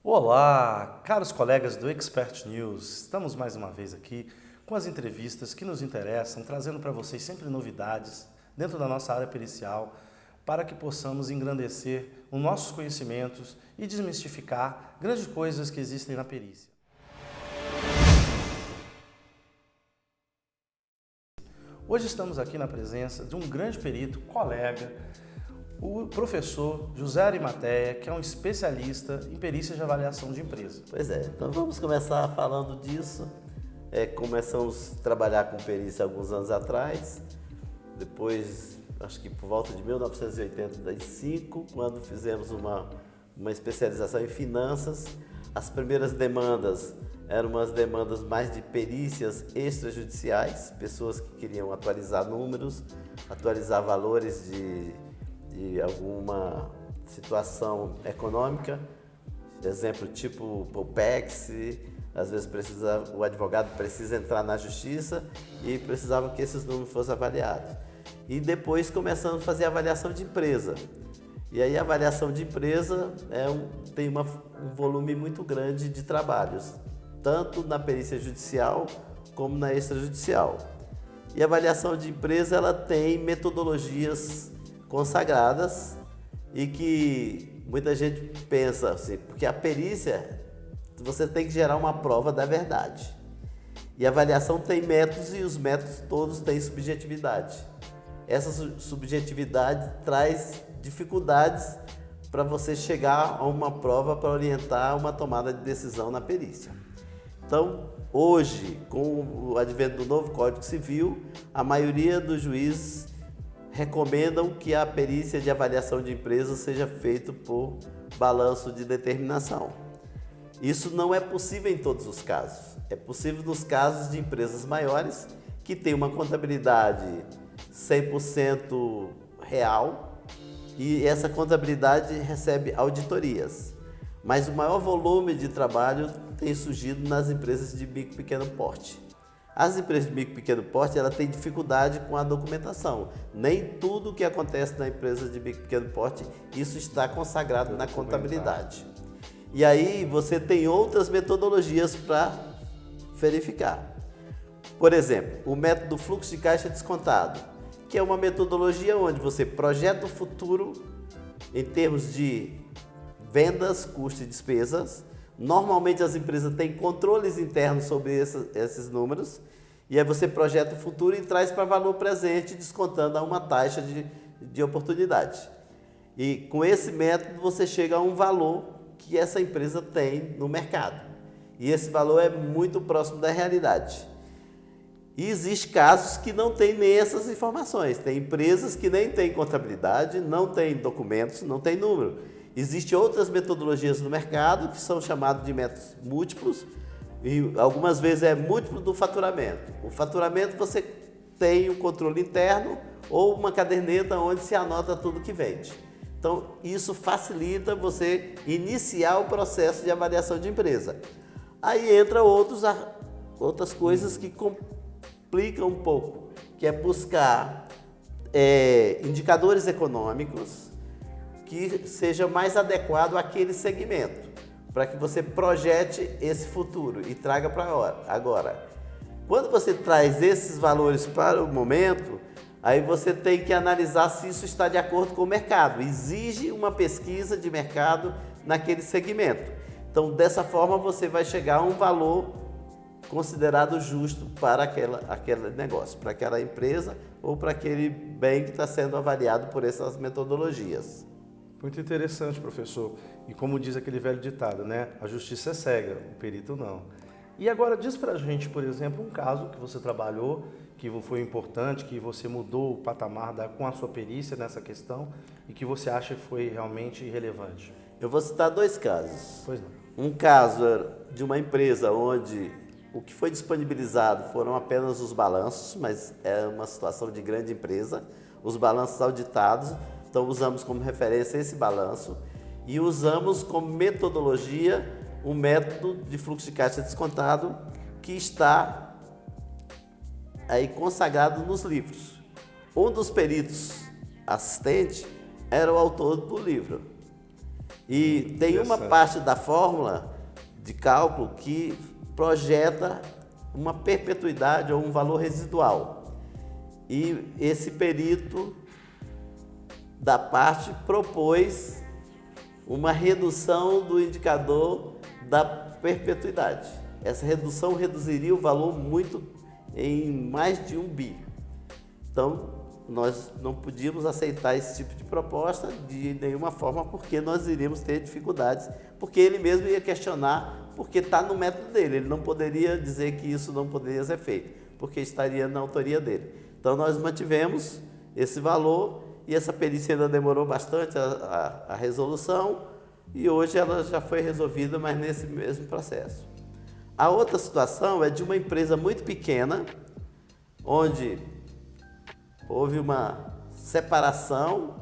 Olá, caros colegas do Expert News. Estamos mais uma vez aqui com as entrevistas que nos interessam, trazendo para vocês sempre novidades dentro da nossa área pericial, para que possamos engrandecer os nossos conhecimentos e desmistificar grandes coisas que existem na perícia. Hoje estamos aqui na presença de um grande perito, colega, o professor José Arimateia, que é um especialista em perícia de avaliação de empresa. Pois é, então vamos começar falando disso. Começamos a trabalhar com perícia alguns anos atrás, depois, acho que por volta de 1985, quando fizemos uma especialização em finanças. As primeiras demandas eram umas demandas mais de perícias extrajudiciais, pessoas que queriam atualizar números, atualizar valores de alguma situação econômica, exemplo tipo POPEX, às vezes o advogado precisa entrar na justiça e precisava que esses números fossem avaliados. E depois começamos a fazer a avaliação de empresa. E aí a avaliação de empresa tem um volume muito grande de trabalhos, tanto na perícia judicial como na extrajudicial. E a avaliação de empresa ela tem metodologias consagradas e que muita gente pensa assim, porque a perícia você tem que gerar uma prova da verdade. E a avaliação tem métodos e os métodos todos têm subjetividade. Essa subjetividade traz dificuldades para você chegar a uma prova para orientar uma tomada de decisão na perícia. Então, hoje, com o advento do novo Código Civil, a maioria dos juízes recomendam que a perícia de avaliação de empresas seja feita por balanço de determinação. Isso não é possível em todos os casos. É possível nos casos de empresas maiores que têm uma contabilidade 100% real e essa contabilidade recebe auditorias. Mas o maior volume de trabalho tem surgido nas empresas de micro e pequeno porte. As empresas de micro e pequeno porte ela tem dificuldade com a documentação. Nem tudo que acontece na empresa de micro e pequeno porte, isso está consagrado na contabilidade. E aí você tem outras metodologias para verificar. Por exemplo, o método fluxo de caixa descontado, que é uma metodologia onde você projeta o futuro em termos de vendas, custos e despesas. Normalmente as empresas têm controles internos sobre esses números e aí você projeta o futuro e traz para valor presente, descontando a uma taxa de oportunidade. E com esse método você chega a um valor que essa empresa tem no mercado. E esse valor é muito próximo da realidade. E existem casos que não tem nem essas informações. Tem empresas que nem têm contabilidade, não têm documentos, não têm número. Existem outras metodologias no mercado que são chamadas de métodos múltiplos e algumas vezes é múltiplo do faturamento. O faturamento você tem um controle interno ou uma caderneta onde se anota tudo que vende. Então isso facilita você iniciar o processo de avaliação de empresa. Aí entra outras coisas que complicam um pouco, que é buscar indicadores econômicos que seja mais adequado àquele segmento, para que você projete esse futuro e traga para agora. Quando você traz esses valores para o momento, aí você tem que analisar se isso está de acordo com o mercado. Exige uma pesquisa de mercado naquele segmento. Então, dessa forma, você vai chegar a um valor considerado justo para aquele negócio, para aquela empresa ou para aquele bem que está sendo avaliado por essas metodologias. Muito interessante, professor. E como diz aquele velho ditado, né? A justiça é cega, o perito não. E agora diz pra gente, por exemplo, um caso que você trabalhou, que foi importante, que você mudou o patamar com a sua perícia nessa questão e que você acha que foi realmente relevante. Eu vou citar dois casos. Pois não. Um caso de uma empresa onde o que foi disponibilizado foram apenas os balanços, mas é uma situação de grande empresa, os balanços auditados. Então usamos como referência esse balanço e usamos como metodologia um método de fluxo de caixa descontado que está aí consagrado nos livros. Um dos peritos assistentes era o autor do livro. E tem uma parte da fórmula de cálculo que projeta uma perpetuidade ou um valor residual. E esse perito da parte propôs uma redução do indicador da perpetuidade. Essa redução reduziria o valor muito em mais de 1 bi. Então, nós não podíamos aceitar esse tipo de proposta de nenhuma forma, porque nós iríamos ter dificuldades, porque ele mesmo ia questionar, porque está no método dele, ele não poderia dizer que isso não poderia ser feito, porque estaria na autoria dele. Então, nós mantivemos esse valor e essa perícia ainda demorou bastante a resolução e hoje ela já foi resolvida, mas nesse mesmo processo. A outra situação é de uma empresa muito pequena, onde houve uma separação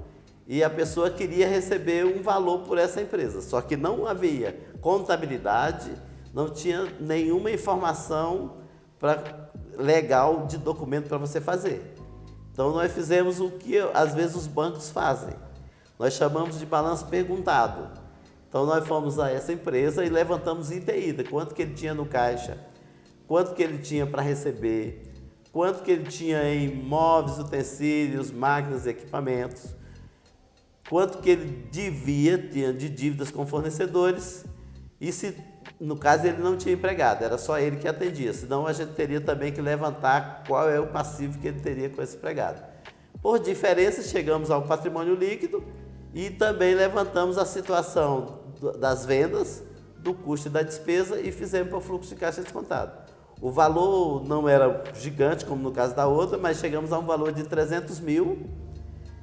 e a pessoa queria receber um valor por essa empresa, só que não havia contabilidade, não tinha nenhuma informação legal de documento para você fazer. Então nós fizemos o que às vezes os bancos fazem, nós chamamos de balanço perguntado. Então nós fomos a essa empresa e levantamos ida, quanto que ele tinha no caixa, quanto que ele tinha para receber, quanto que ele tinha em móveis, utensílios, máquinas e equipamentos, quanto que ele tinha de dívidas com fornecedores e se, no caso, ele não tinha empregado, era só ele que atendia, senão a gente teria também que levantar qual é o passivo que ele teria com esse empregado. Por diferença, chegamos ao patrimônio líquido e também levantamos a situação das vendas, do custo e da despesa e fizemos para o fluxo de caixa descontado. O valor não era gigante, como no caso da outra, mas chegamos a um valor de 300 mil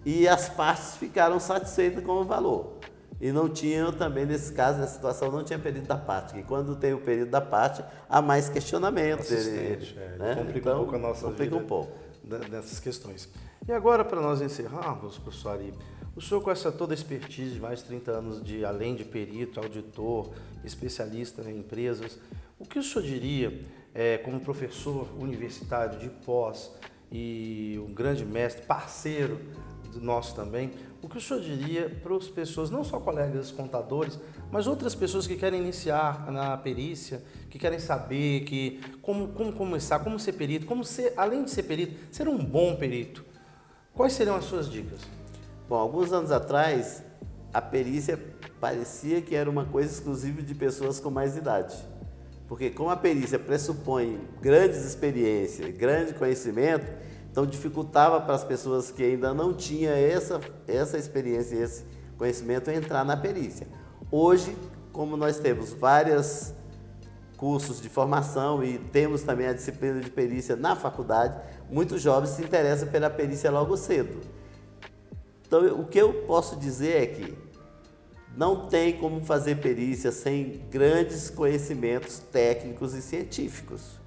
e as partes ficaram satisfeitas com o valor. E não tinham também, nesse caso, nessa situação, não tinha período da parte. E quando tem o período da parte, há mais questionamentos. Né? Complica então, um pouco a nossa vida dessas questões. E agora, para nós encerrarmos, professor Ari, o senhor com essa toda expertise de mais de 30 anos, além de perito, auditor, especialista em empresas, o que o senhor diria, como professor universitário de pós e um grande mestre, parceiro nosso também, o que o senhor diria para as pessoas, não só colegas contadores, mas outras pessoas que querem iniciar na perícia, que querem saber como começar, como ser perito, além de ser perito, ser um bom perito? Quais seriam as suas dicas? Bom, alguns anos atrás, a perícia parecia que era uma coisa exclusiva de pessoas com mais idade. Porque como a perícia pressupõe grandes experiências, grande conhecimento, então dificultava para as pessoas que ainda não tinham essa experiência e esse conhecimento entrar na perícia. Hoje, como nós temos vários cursos de formação e temos também a disciplina de perícia na faculdade, muitos jovens se interessam pela perícia logo cedo. Então, o que eu posso dizer é que não tem como fazer perícia sem grandes conhecimentos técnicos e científicos.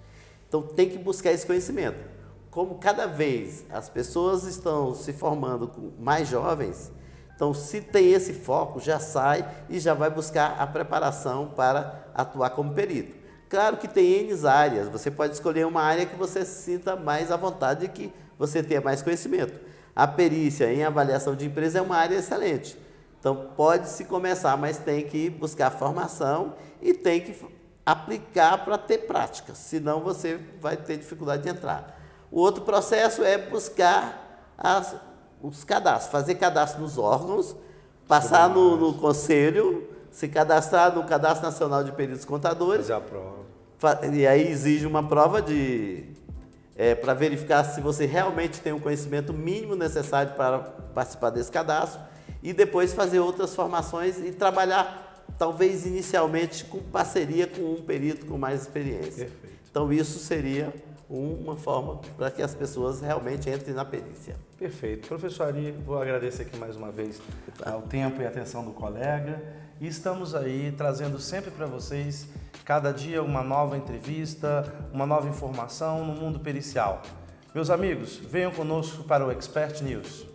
Então, tem que buscar esse conhecimento. Como cada vez as pessoas estão se formando mais jovens, então, se tem esse foco, já sai e já vai buscar a preparação para atuar como perito. Claro que tem N áreas, você pode escolher uma área que você se sinta mais à vontade e que você tenha mais conhecimento. A perícia em avaliação de empresa é uma área excelente. Então, pode-se começar, mas tem que buscar formação e tem que aplicar para ter prática, senão você vai ter dificuldade de entrar. O outro processo é buscar os cadastros, fazer cadastro nos órgãos, passar no conselho, se cadastrar no Cadastro Nacional de Peritos Contadores. Fazer a prova. E aí exige uma prova para verificar se você realmente tem o conhecimento mínimo necessário para participar desse cadastro e depois fazer outras formações e trabalhar, talvez inicialmente, com parceria com um perito com mais experiência. Perfeito. Então isso seria uma forma para que as pessoas realmente entrem na perícia. Perfeito. Professor Ari, vou agradecer aqui mais uma vez o tempo e a atenção do colega e estamos aí trazendo sempre para vocês, cada dia, uma nova entrevista, uma nova informação no mundo pericial. Meus amigos, venham conosco para o Expert News.